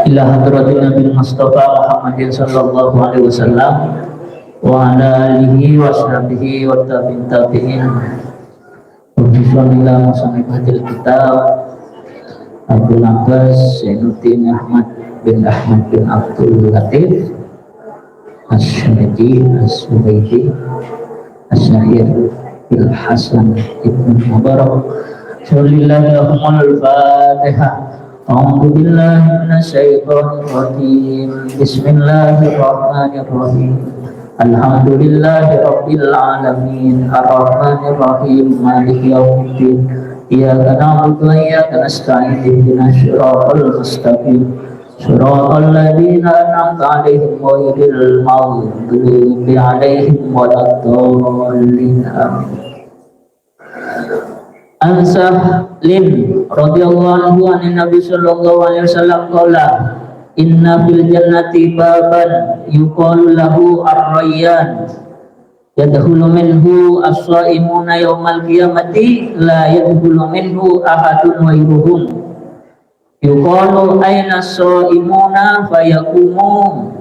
ila hadratin Nabi Mustafa Muhammadin sallallahu alaihi wasallam wa ala alihi wa sahbihi wa tabi'in Bismillah musannifatil kitab Abdul Abbas Zainuddin Ahmad bin Abdul Latif As-Syamiti As-Subaidi As-Syahir Bil Hasan Ibn Mubarak Bismillahirrahmanirrahim Al-Fatihah A'udzu billahi minasyaitonir rajim Bismillahirrahmanirrahim Alhamdulillahi rabbil alamin Ar-Rahmanir Rahim Maliki yaumiddin Iyyaka na'budu wa iyyaka nasta'in Ihdinas siratal mustaqim Shiratal ladzina an'amta 'alaihim ghairil maghdubi 'alaihim waladdallin amin An-Sahlin radhiyallahu anhu an Nabi sallallahu alaihi wasallam qala inna fil jannati baban yuqalu lahu ar-rayyan yadkhulu minhu as-shaimuna yaumal qiyamati la yadkhulu minhu ahadun ghairuhum yuqalu aina as-shaimuna fayaqumu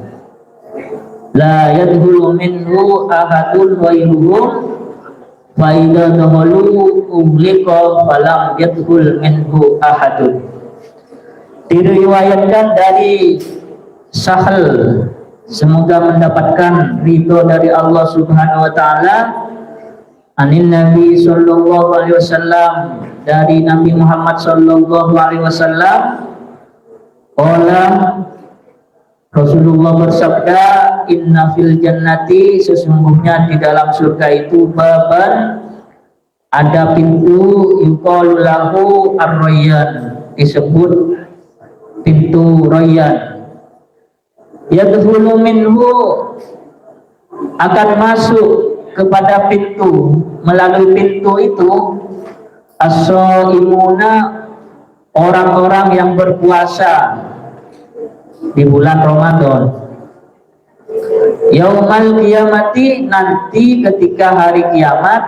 la yadkhulu minhu ahadun ghairuhum Fa'idha dahalu ughliqa falam yadkhul minhu ahadun. Diriwayatkan dari Sahl, semoga mendapatkan ridho dari Allah Subhanahu wa taala, anin Nabi sallallahu alaihi wasallam, dari Nabi Muhammad sallallahu alaihi wasallam, qala Rasulullah bersabda, inna fil jannati, sesungguhnya di dalam surga itu baban, ada pintu, yuqalu lahu ar-rayyan, disebut pintu rayyan. Yadkhulu minhu, akan masuk kepada pintu, melalui pintu itu as-shaimuna, orang-orang yang berpuasa di bulan Ramadan. Yaumal qiyamati, nanti ketika hari kiamat,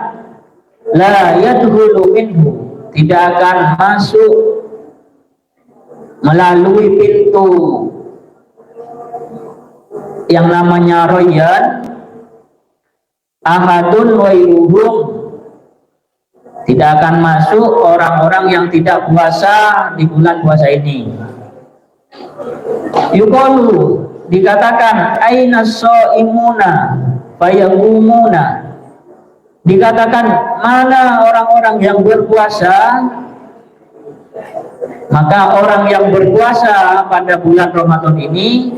la yadkhulu minhu, tidak akan masuk melalui pintu yang namanya rayyan ahadun ghairuhum, tidak akan masuk orang-orang yang tidak puasa di bulan puasa ini. Yuqalu, dikatakan aina shaimuna fayaqumuna, dikatakan mana orang-orang yang berpuasa, maka orang yang berpuasa pada bulan Ramadan ini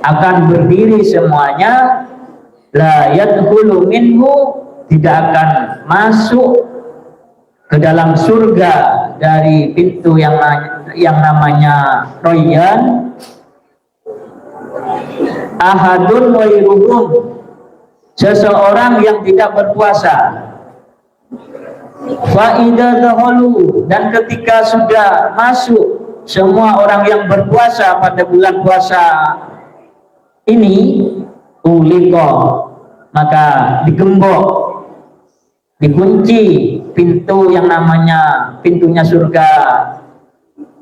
akan berdiri semuanya, la yadkhulu minhu, tidak akan masuk ke dalam surga dari pintu yang namanya rayyan ahadun ghairuhum, seseorang yang tidak berpuasa. Fa idza dakhalu, dan ketika sudah masuk semua orang yang berpuasa pada bulan puasa ini, uliqa, maka digembok, dikunci pintu yang namanya pintunya surga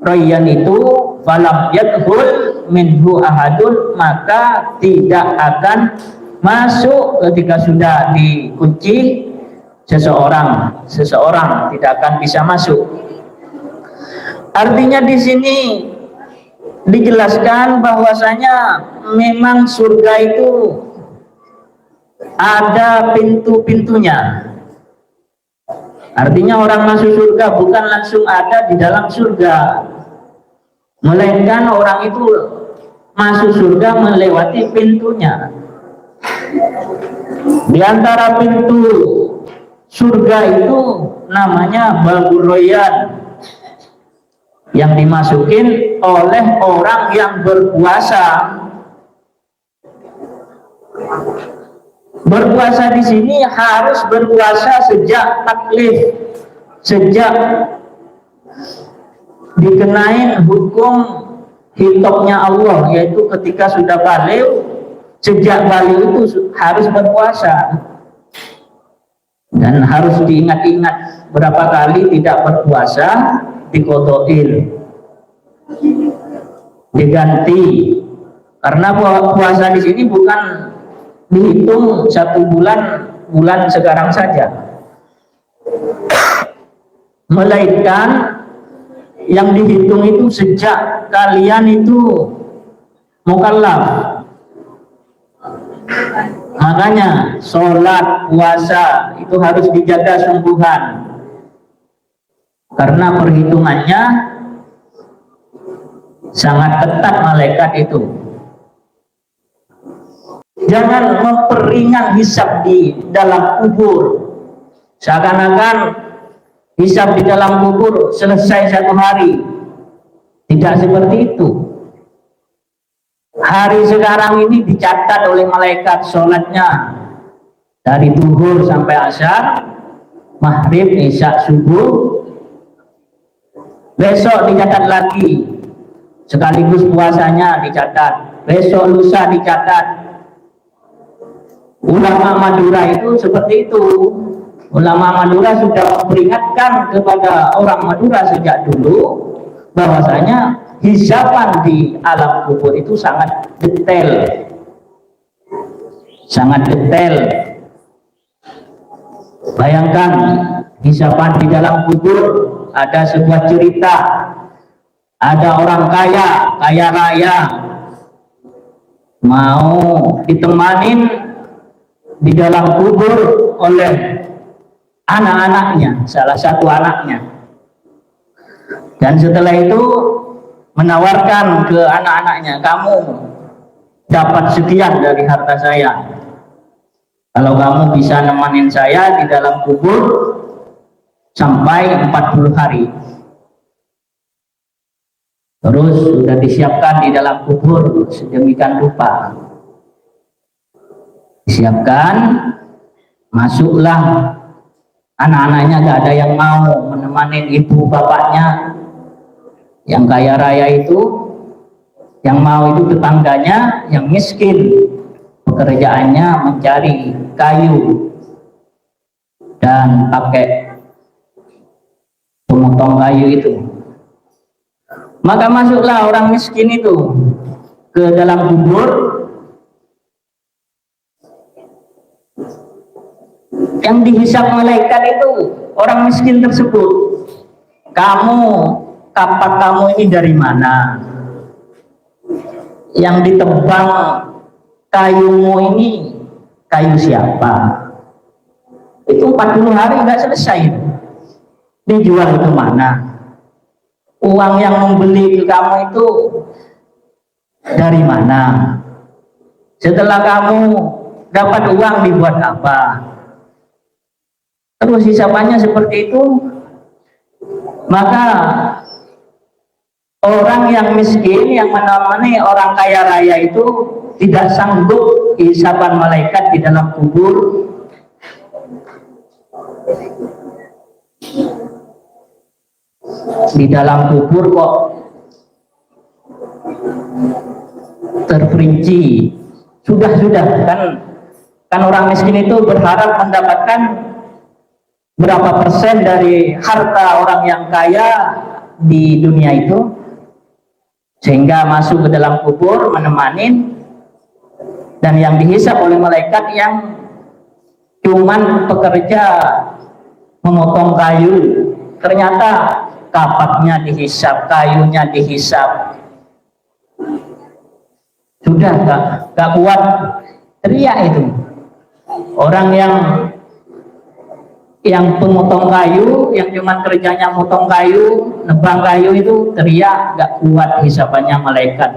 rayyan itu, falam yadkhul minhu ahadun, maka tidak akan masuk ketika sudah dikunci seseorang tidak akan bisa masuk. Artinya di sini dijelaskan bahwasanya memang surga itu ada pintu-pintunya. Artinya orang masuk surga bukan langsung ada di dalam surga, melainkan orang itu masuk surga melewati pintunya. Di antara pintu surga itu namanya babur rayyan, yang dimasukin oleh orang yang berpuasa. Berpuasa di sini harus berpuasa sejak taklif, sejak dikenain hukum hitopnya Allah, yaitu ketika sudah balik. Sejak balik itu harus berpuasa, dan harus diingat-ingat berapa kali tidak berpuasa, diqodhoil. diganti. Karena puasa di sini bukan dihitung 1 bulan, bulan sekarang saja, melainkan yang dihitung itu sejak kalian itu mukallaf. Makanya sholat, puasa itu harus dijaga sungguhan, karena perhitungannya sangat ketat malaikat itu. Jangan memperingan hisab di dalam kubur, seakan-akan hisab di dalam kubur selesai 1 hari. Tidak seperti itu. Hari sekarang ini dicatat oleh malaikat sholatnya dari zuhur sampai asar, maghrib, isya, subuh. Besok dicatat lagi, sekaligus puasanya dicatat. Besok lusa dicatat. Ulama Madura itu seperti itu. Ulama Madura sudah memperingatkan kepada orang Madura sejak dulu bahwasanya hisaban di alam kubur itu sangat detail, sangat detail. Bayangkan hisaban di dalam kubur, ada sebuah cerita, ada orang kaya, kaya raya, mau ditemanin di dalam kubur oleh anak-anaknya, salah satu anaknya. Dan setelah itu menawarkan ke anak-anaknya, kamu dapat sekian dari harta saya kalau kamu bisa nemenin saya di dalam kubur sampai 40 hari. Terus sudah disiapkan di dalam kubur sedemikian rupa. Disiapkan, masuklah anak-anaknya, gak ada yang mau menemani ibu bapaknya yang kaya raya itu. Yang mau itu tetangganya yang miskin, pekerjaannya mencari kayu dan pakai pemotong kayu itu. Maka masuklah orang miskin itu ke dalam kubur. Yang dihisab malaikat itu orang miskin tersebut. Kapak kamu ini dari mana? Yang ditebang kayumu ini kayu siapa? Itu 40 hari nggak selesai. Dijual ke mana? Uang yang membeli ke kamu itu dari mana? Setelah kamu dapat uang dibuat apa? Terus hisabannya seperti itu. Maka orang yang miskin yang menemani orang kaya raya itu tidak sanggup hisaban malaikat di dalam kubur. Di dalam kubur kok terperinci. Sudah kan orang miskin itu berharap mendapatkan berapa persen dari harta orang yang kaya di dunia itu, sehingga masuk ke dalam kubur menemanin. Dan yang dihisap oleh malaikat yang cuman pekerja memotong kayu, ternyata kapaknya dihisap, kayunya dihisap. Sudah gak kuat teriak itu orang yang pemotong kayu, yang cuma kerjanya motong kayu, nebang kayu itu teriak, gak kuat hisapannya malaikat.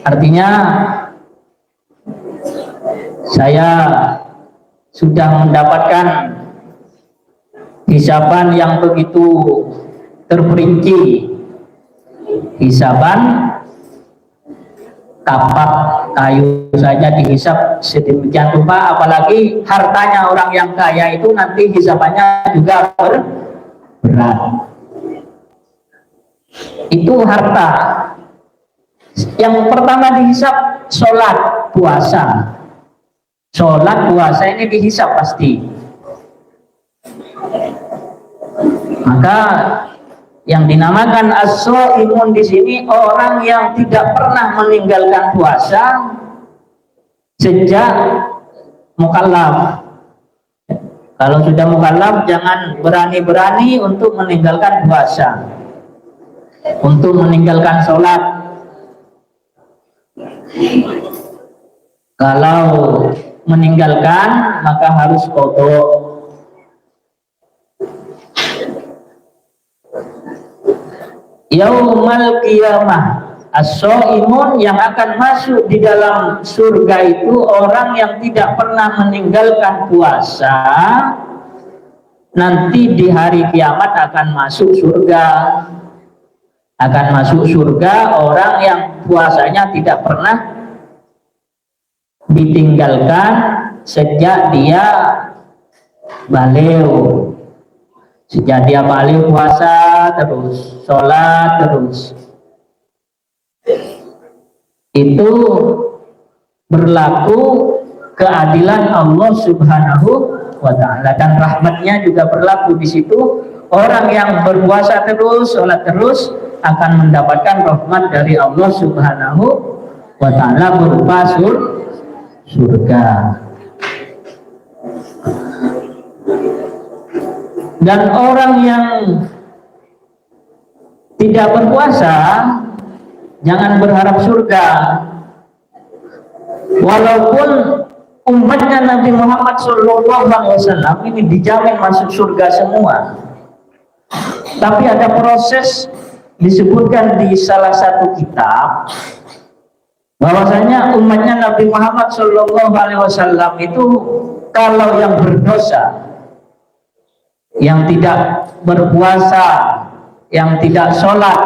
Artinya saya sudah mendapatkan hisaban yang begitu terperinci, hisaban kapak kayu saja dihisap sedemikian rupa, apalagi hartanya orang yang kaya itu nanti hisabannya juga berat. Itu harta. Yang pertama dihisap sholat, puasa. Sholat, puasa ini dihisap pasti. Maka Yang dinamakan as-shaimun di sini orang yang tidak pernah meninggalkan puasa sejak mukallaf. Kalau sudah mukallaf jangan berani-berani untuk meninggalkan puasa, untuk meninggalkan sholat. Kalau meninggalkan maka harus qadha. Yaumal qiyamah, as-shaimun yang akan masuk di dalam surga itu orang yang tidak pernah meninggalkan puasa, nanti di hari kiamat akan masuk surga. Akan masuk surga orang yang puasanya tidak pernah ditinggalkan sejak dia balik. Sejak dia balik puasa terus, sholat terus. Itu berlaku keadilan Allah Subhanahu wa ta'ala, dan rahmatnya juga berlaku di situ. Orang yang berpuasa terus, sholat terus akan mendapatkan rahmat dari Allah Subhanahu wa ta'ala berupa surga. Dan orang yang tidak berpuasa jangan berharap surga. Walaupun umatnya Nabi Muhammad SAW ini dijamin masuk surga semua, tapi ada proses disebutkan di salah satu kitab bahwasanya umatnya Nabi Muhammad SAW itu kalau yang berdosa, yang tidak berpuasa, yang tidak sholat,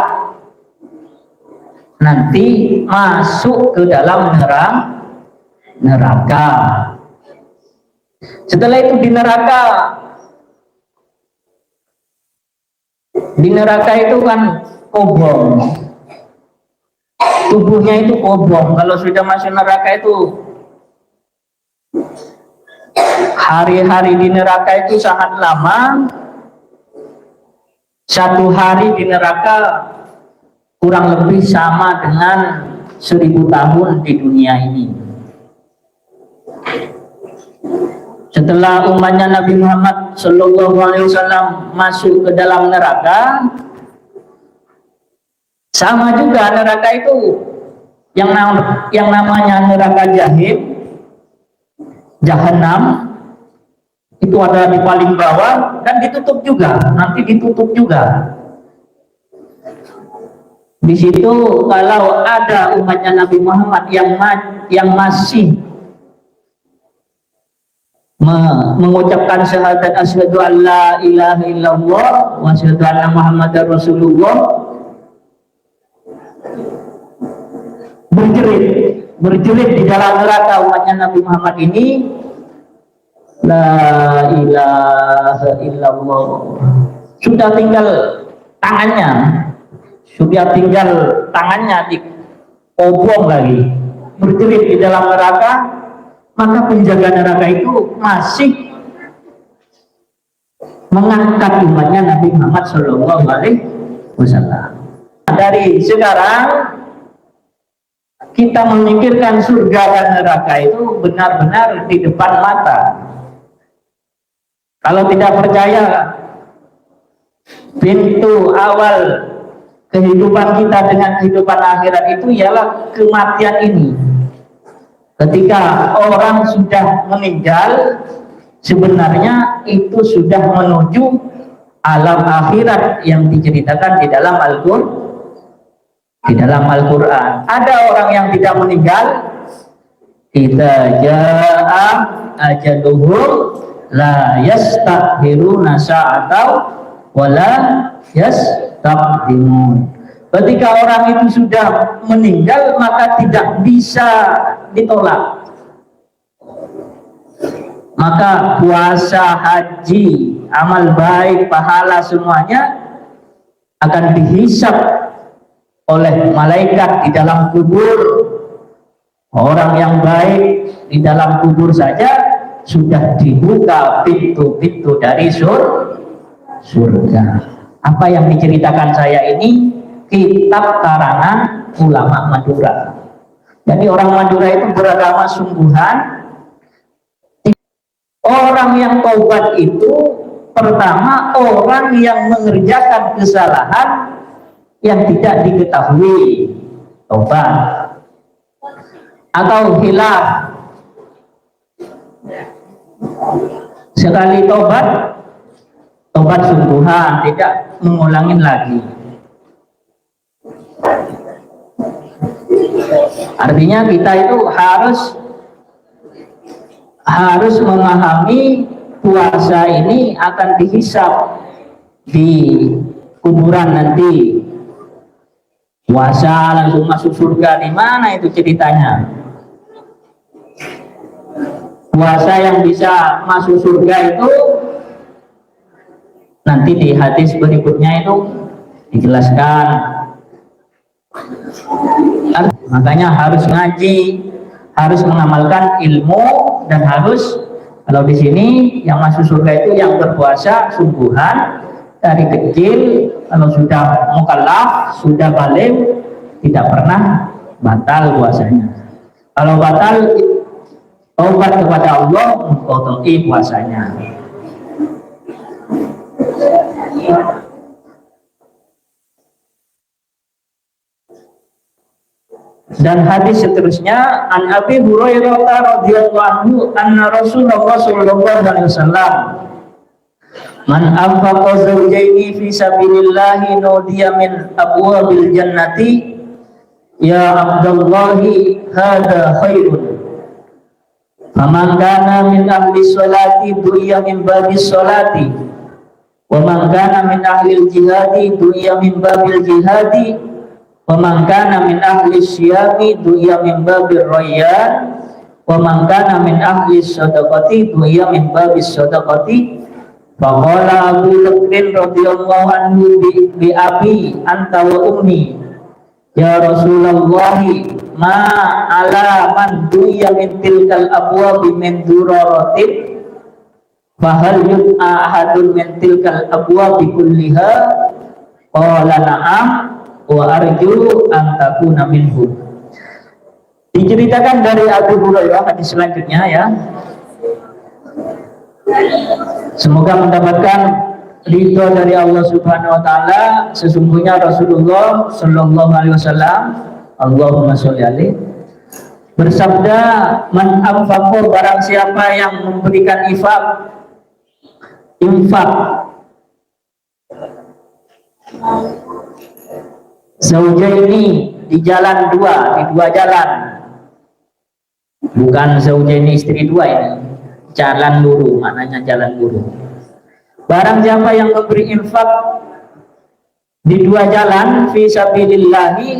nanti masuk ke dalam neraka. Setelah itu di neraka itu kan kobong, tubuhnya itu kobong. Kalau sudah masuk neraka itu hari-hari di neraka itu sangat lama. Satu hari di neraka kurang lebih sama dengan 1000 tahun di dunia ini. Setelah umatnya Nabi Muhammad SAW masuk ke dalam neraka, sama juga neraka itu yang namanya neraka Jahannam. Itu ada di paling bawah dan ditutup juga, nanti ditutup juga. Di situ kalau ada umatnya Nabi Muhammad yang masih mengucapkan syahadat asyhadu an la ilaha illallah wa asyhadu anna muhammadar rasulullah, berjerit di dalam neraka umatnya Nabi Muhammad ini, la ilaha illallah. Sudah tinggal tangannya di obong lagi, berjerit di dalam neraka. Maka penjaga neraka itu masih mengangkat umatnya Nabi Muhammad SAW. Dari sekarang kita memikirkan surga dan neraka itu benar-benar di depan mata. Kalau tidak percaya, pintu awal kehidupan kita dengan kehidupan akhirat itu ialah kematian ini. Ketika orang sudah meninggal, sebenarnya itu sudah menuju alam akhirat yang diceritakan di dalam Al-Quran. Ada orang yang tidak meninggal, idza jaa ajaluhum la yastakhiruna sa'atan wa la yastaqdimun. Ketika orang itu sudah meninggal maka tidak bisa ditolak. Maka puasa, haji, amal baik, pahala semuanya akan dihisap oleh malaikat di dalam kubur. Orang yang baik di dalam kubur saja sudah dibuka pintu-pintu dari surga. Apa yang diceritakan saya ini kitab karangan ulama Madura. Jadi orang Madura itu beragama sungguhan. Orang yang taubat itu pertama orang yang mengerjakan kesalahan yang tidak diketahui, taubat. Atau hilaf, sekali taubat, taubat sungguhan, tidak mengulangin lagi. Artinya kita itu harus memahami puasa ini akan dihisab di kuburan nanti. Puasa langsung masuk surga, di mana itu ceritanya? Puasa yang bisa masuk surga itu nanti di hadis berikutnya itu dijelaskan. Makanya harus ngaji, harus mengamalkan ilmu, dan harus, kalau di sini yang masuk surga itu yang berpuasa sungguhan dari kecil. Kalau sudah mukallaf, sudah balik, tidak pernah batal puasanya. Kalau batal, taubat kepada Allah, mengqadai puasanya. Dan hadis seterusnya, an Abi Hurairah radhiyallahu anhu anna Rasulullah sallallahu alaihi wasallam man anfaqa zawjaini fi sabilillahi nudiya min abwabil jannati ya Abdullahi hadza khairun. Faman kana min ahli sholati du'iya min babis sholati wa man kana min ahli jihadi du'iya min babil jihadi wa man kana min ahli syiyami du'iya min babir rayyan wa man kana min ahli sadaqati du'iya min babis sadaqati. Faqala Abu Bakr radhiyallahu anhu bi abi anta wa ummi ya Rasulullah ma ala man du'iya min tilkal abwabi min duraratin fahal yud'a ahadun min tilkal abwabi kulliha. Qala na'am wa arju an takuna minhu. Diceritakan dari Abu Hurairah hadis selanjutnya ya. Semoga mendapatkan ridho dari Allah Subhanahu wa taala. Sesungguhnya Rasulullah sallallahu alaihi wasallam, Allahumma sholli alaihi, bersabda, man anfaqa, barang siapa yang memberikan infak zaujaini di jalan dua, di dua jalan, bukan zaujaini istri dua, ini jalan luru, maknanya jalan luru. Barang siapa yang memberi infak di dua jalan fi sabilillahi,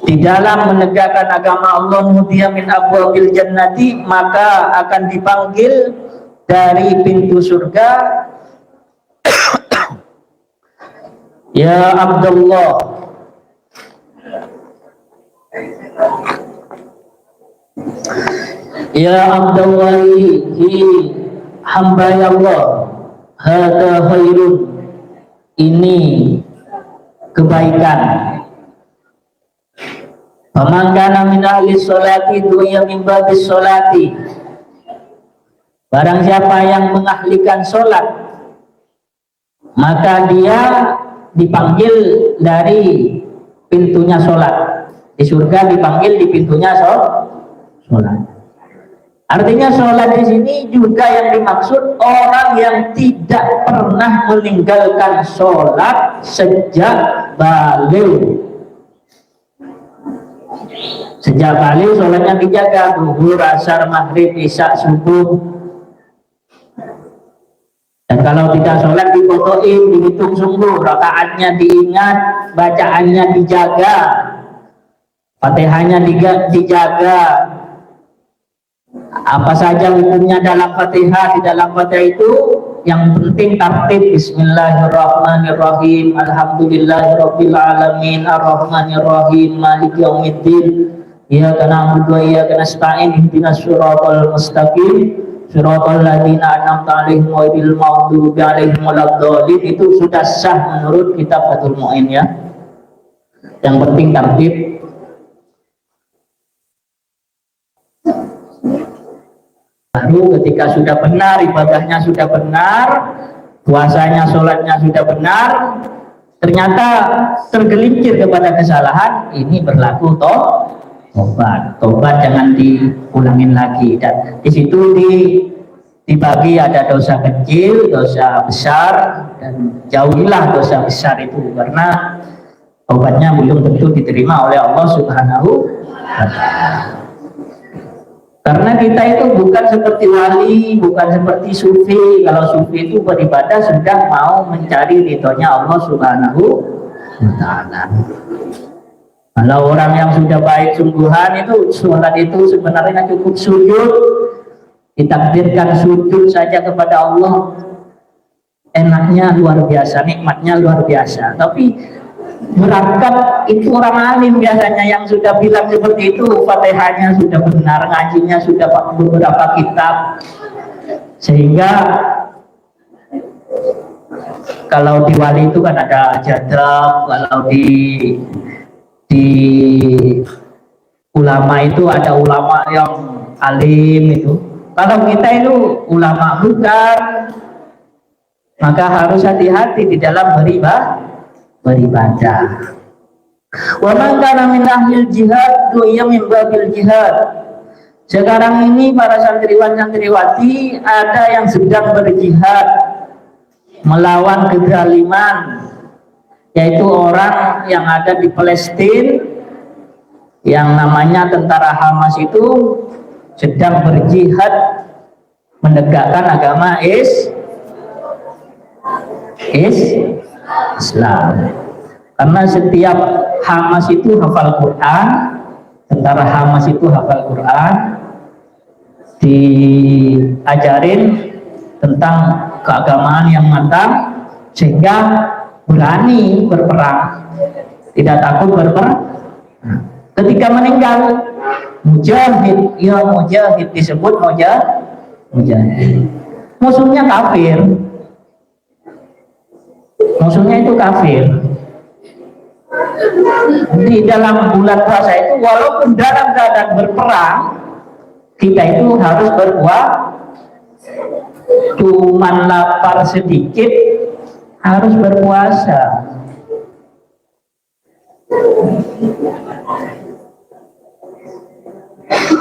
di dalam menegakkan agama Allah, nudiya min abwabil jannati, maka akan dipanggil dari pintu surga, ya Abdullah, ya Abdullah, hamba ya Allah, hadza khairun, ini kebaikan. Faman kana min ahli sholati du'iya min babis sholati, barang siapa yang mengahlikan sholat, maka dia dipanggil dari pintunya sholat. Di surga dipanggil di pintunya sholat. Artinya sholat di sini juga yang dimaksud orang yang tidak pernah meninggalkan sholat sejak balik. Sejak balik sholatnya dijaga, zuhur, asar, maghrib, isya, subuh. Dan kalau tidak sholat dikotoin, dihitung sungguh, rakaatnya diingat, bacaannya dijaga, Fatihahnya dijaga. Apa saja hukumnya dalam Fatihah, di dalam Fatihah itu yang penting tertib. Bismillahirrahmanirrahim, alhamdulillahirabbil alamin, arrahmanirrahim, maliki yaumiddin, iyyaka na'budu wa iyyaka nasta'in, ihdinas siratal mustaqim, Siratal ladzina an'amta 'alaihim ghairil maghdubi 'alaihim waladdallin, itu sudah sah menurut kitab Fathul Mu'in ya. Yang penting tertib. Baru ketika sudah benar, ibadahnya sudah benar, puasanya, sholatnya sudah benar, ternyata tergelincir kepada kesalahan, ini berlaku tobat jangan diulangin lagi. Dan di situ dibagi ada dosa kecil, dosa besar, dan jauhilah dosa besar itu, karena tobatnya belum tentu diterima oleh Allah Subhanahu wa Ta'ala. Karena kita itu bukan seperti wali, bukan seperti sufi. Kalau sufi itu beribadah sudah mau mencari ridhonya Allah Subhanahu wa Ta'ala. Kalau orang yang sudah baik sungguhan itu, sholat itu sebenarnya cukup sujud, ditakdirkan sujud saja kepada Allah, enaknya luar biasa, nikmatnya luar biasa. Tapi berangkat itu orang alim biasanya yang sudah bilang seperti itu, Fatihahnya sudah benar, ngajinya sudah beberapa kitab, sehingga kalau di wali itu kan ada jadrab, kalau di ulama itu ada ulama yang alim itu. Kalau kita itu ulama bukan, maka harus hati-hati di dalam beribadah. Wa man kana min ahlil jihad du'iya min babil jihad. Sekarang ini para santriwan santriwati ada yang sedang berjihad melawan kezaliman, yaitu orang yang ada di Palestina yang namanya tentara Hamas itu sedang berjihad menegakkan agama Islam. Karena setiap Hamas itu hafal Quran, tentara Hamas itu hafal Quran, diajarin tentang keagamaan yang matang, sehingga berani berperang, tidak takut berperang. Ketika meninggal mujahid, ya mujahid, disebut mujahid. Musuhnya kafir, musuhnya itu kafir. Di dalam bulan puasa itu, walaupun dalam keadaan berperang, kita itu harus berpuasa. Cuman lapar sedikit harus berpuasa.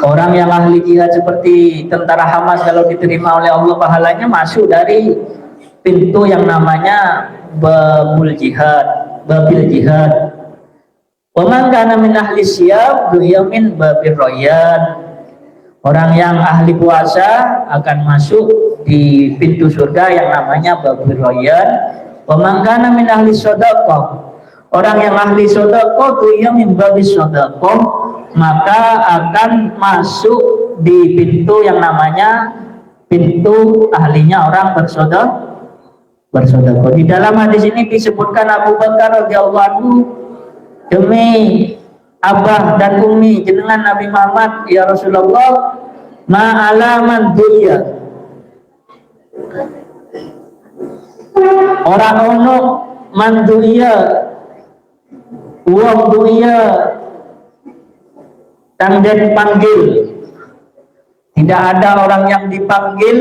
Orang yang ahli jihad seperti tentara Hamas, kalau diterima oleh Allah pahalanya, masuk dari pintu yang namanya babul jihad, babil jihad. Wa man kana min ahli siyam du'iya min babir rayyan. Orang yang ahli puasa akan masuk di pintu surga yang namanya babir rayyan. Wa man kana min ahli shadaqah. Orang yang ahli shadaqah du'iya min babis shadaqah, maka akan masuk di pintu yang namanya pintu ahlinya orang bersedekah. Di dalam hadis ini disebutkan Abu Bakar radhiyallahu anhu, demi abah dan umi jenengan Nabi Muhammad ya Rasulullah, ma'alaman dunya, orang ono manduya uang dunya tangden panggil. Tidak ada orang yang dipanggil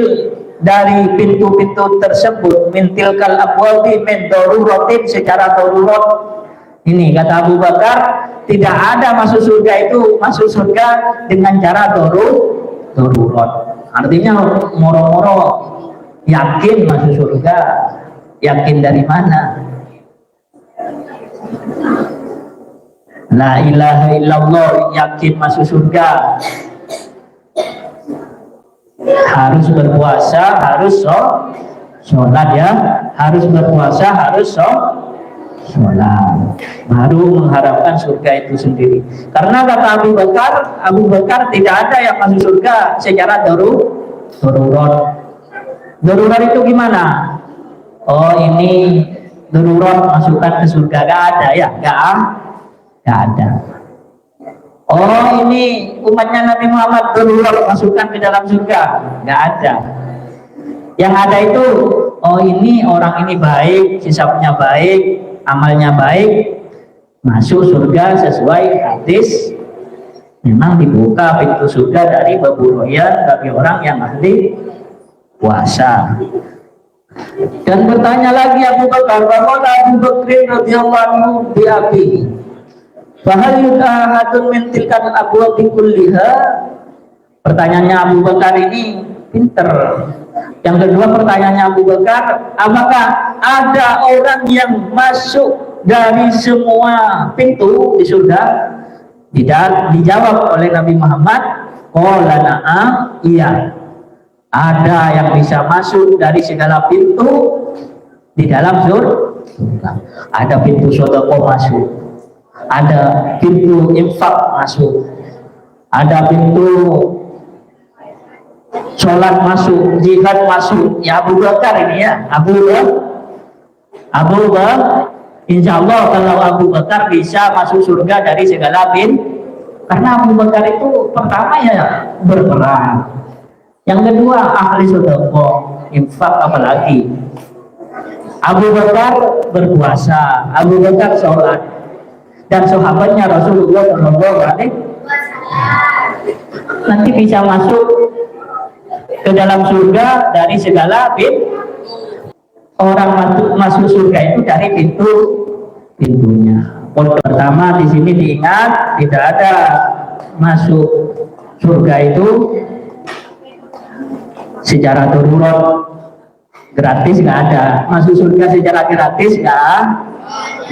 dari pintu-pintu tersebut, mintilkal abwabi min daruratin, secara darurat. Ini kata Abu Bakar, tidak ada masuk surga itu masuk surga dengan cara darurat. Artinya moro-moro yakin masuk surga. Yakin dari mana? La ilaha illallah, yakin masuk surga. Harus berpuasa, harus sholat ya, harus berpuasa, harus sholat, baru mengharapkan surga itu sendiri. Karena kata Abu Bakar tidak ada yang masuk surga secara darurat. Darurat itu gimana? Oh, ini darurat masukkan ke surga, gak ada ya, gak ada. Oh ini umatnya Nabi Muhammad terlalu masukkan ke dalam surga, nggak ada. Yang ada itu, oh ini orang ini baik, hisabnya baik, amalnya baik, masuk surga sesuai hadis. Memang dibuka pintu surga dari Babu Royan bagi orang yang ahli puasa. Dan bertanya lagi Abu Bakar, bahwa Abu Bakr radhiyallahu anhu bi abi. Fahal yudahadun min tilkan abwabi kulliha. Pertanyaannya Abu Bakar ini pinter. Yang kedua pertanyaannya Abu Bakar, apakah ada orang yang masuk dari semua pintu di surga? Tidak dijawab oleh Nabi Muhammad. Qala na'am, iya. Ada yang bisa masuk dari segala pintu di dalam surga. Ada pintu sedekah masuk, ada pintu infak masuk, ada pintu sholat masuk, jihad masuk. Ya Abu Bakar ini ya, Abu Bakar. Insya Allah kalau Abu Bakar bisa masuk surga dari segala pintu, karena Abu Bakar itu pertama ya berperang, yang kedua ahli sedekah, infak, apalagi Abu Bakar berpuasa, Abu Bakar sholat, dan sahabatnya Rasulullah SAW nanti bisa masuk ke dalam surga dari segala pintu. Orang masuk surga itu dari pintunya. Pertama di sini diingat, tidak ada masuk surga itu secara darurat, gratis nggak ada. Masuk surga secara gratis nggak.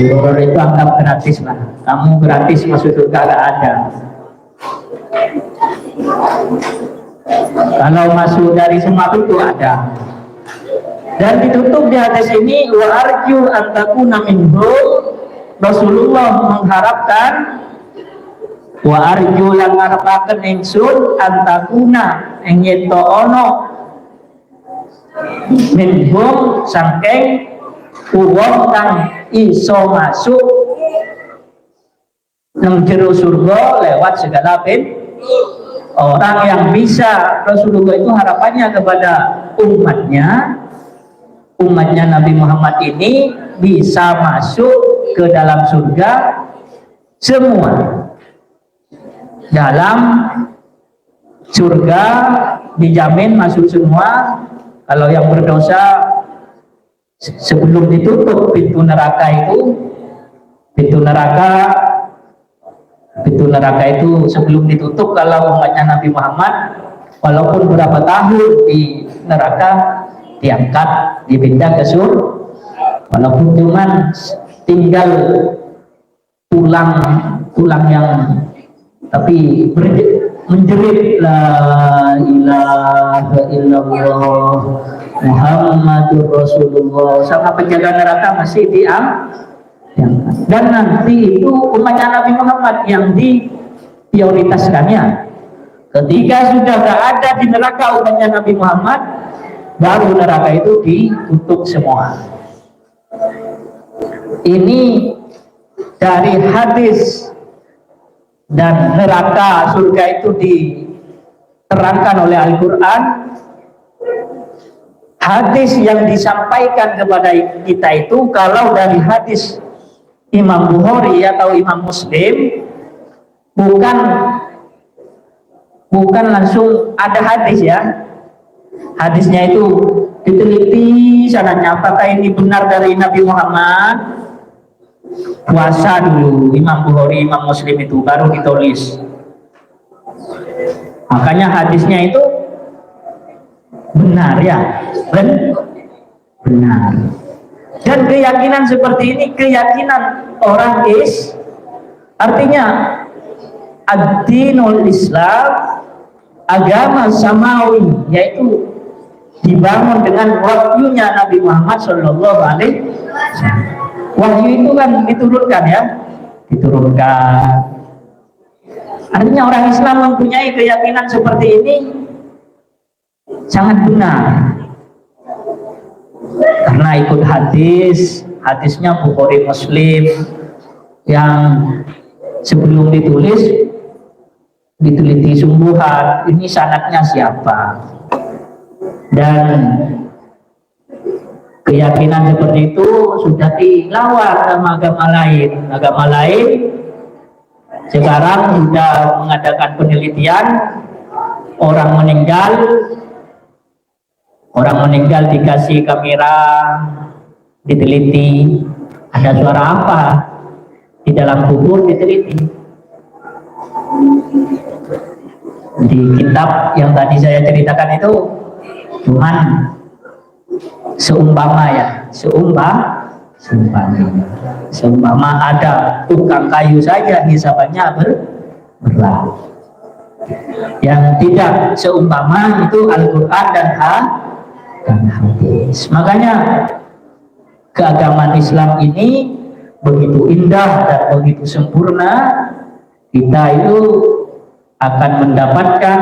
Darurat itu anggap gratis lah. Kamu gratis masuk surga nggak ada. Kalau masuk dari semua pintu ada. Dan ditutup di hadis ini, wa arju antakuna minhum. Rasulullah mengharapkan, wa arju lan ngarapaken ingsun antakuna ing yeto ono minhum sangking uwong kang iso masuk nang jero surga lewat segala pintu. Orang yang bisa, Rasulullah itu harapannya kepada umatnya Nabi Muhammad ini bisa masuk ke dalam surga semua. Dalam surga dijamin masuk semua. Kalau yang berdosa sebelum ditutup pintu neraka itu sebelum ditutup, kalau umatnya Nabi Muhammad walaupun berapa tahun di neraka diangkat, dipindah ke surga, walaupun cuman tinggal tulang yang tapi menjerit la ilaha illallah Muhammadur Rasulullah, sama penjaga neraka masih diangkat. Dan nanti itu umatnya Nabi Muhammad yang diprioritaskannya. Ketika sudah tidak ada di neraka umatnya Nabi Muhammad, baru neraka itu ditutup semua. Ini dari hadis, dan neraka surga itu diterangkan oleh Al-Quran. Hadis yang disampaikan kepada kita itu, kalau dari hadis Imam Bukhari atau Imam Muslim, bukan langsung ada hadis ya. Hadisnya itu diteliti sanadnya, apakah ini benar dari Nabi Muhammad. Puasa dulu Imam Bukhari, Imam Muslim itu baru ditulis. Makanya hadisnya itu benar ya, benar. Dan keyakinan seperti ini keyakinan orang artinya ad-dinul Islam, agama samawi, yaitu dibangun dengan wahyunya Nabi Muhammad Shallallahu Alaihi Wasallam. Wahyu itu kan diturunkan. Artinya orang Islam mempunyai keyakinan seperti ini sangat benar, karena ikut hadisnya Bukhari Muslim yang sebelum ditulis diteliti sungguhan, ini sanadnya siapa. Dan keyakinan seperti itu sudah dilawan sama agama lain. Agama lain sekarang sudah mengadakan penelitian, orang meninggal dikasih kamera, diteliti ada suara apa di dalam kubur, diteliti. Di kitab yang tadi saya ceritakan itu cuman seumpama ada tukang kayu saja hisabannya berlalu. Yang tidak seumpama itu Al-Quran dan hadis. Makanya keagamaan Islam ini begitu indah dan begitu sempurna, kita itu akan mendapatkan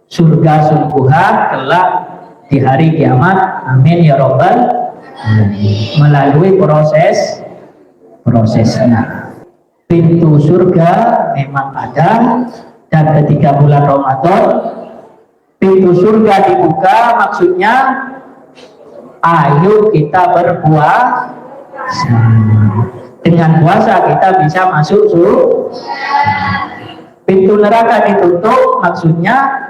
surga sungguhan kelak di hari kiamat. Amin ya robbal alamin. Melalui prosesnya. Pintu surga memang ada, dan ketika bulan Ramadan pintu surga dibuka, maksudnya ayo kita berpuasa. Dengan puasa kita bisa masuk surga. Pintu neraka ditutup, maksudnya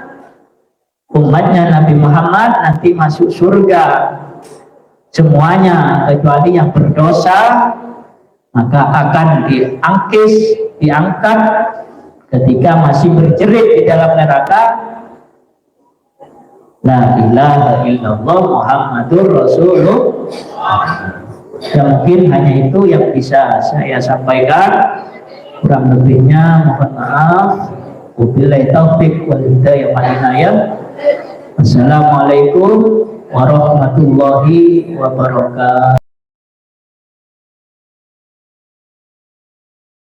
umatnya Nabi Muhammad nanti masuk surga semuanya kecuali yang berdosa, maka akan diangkat ketika masih berjerit di dalam neraka. La ilaha illallah Muhammadur Rasulullah. Ya, mungkin hanya itu yang bisa saya sampaikan, kurang lebihnya mohon maaf. Wabillahi taufik wal hidayah. Assalamualaikum warahmatullahi wabarakatuh.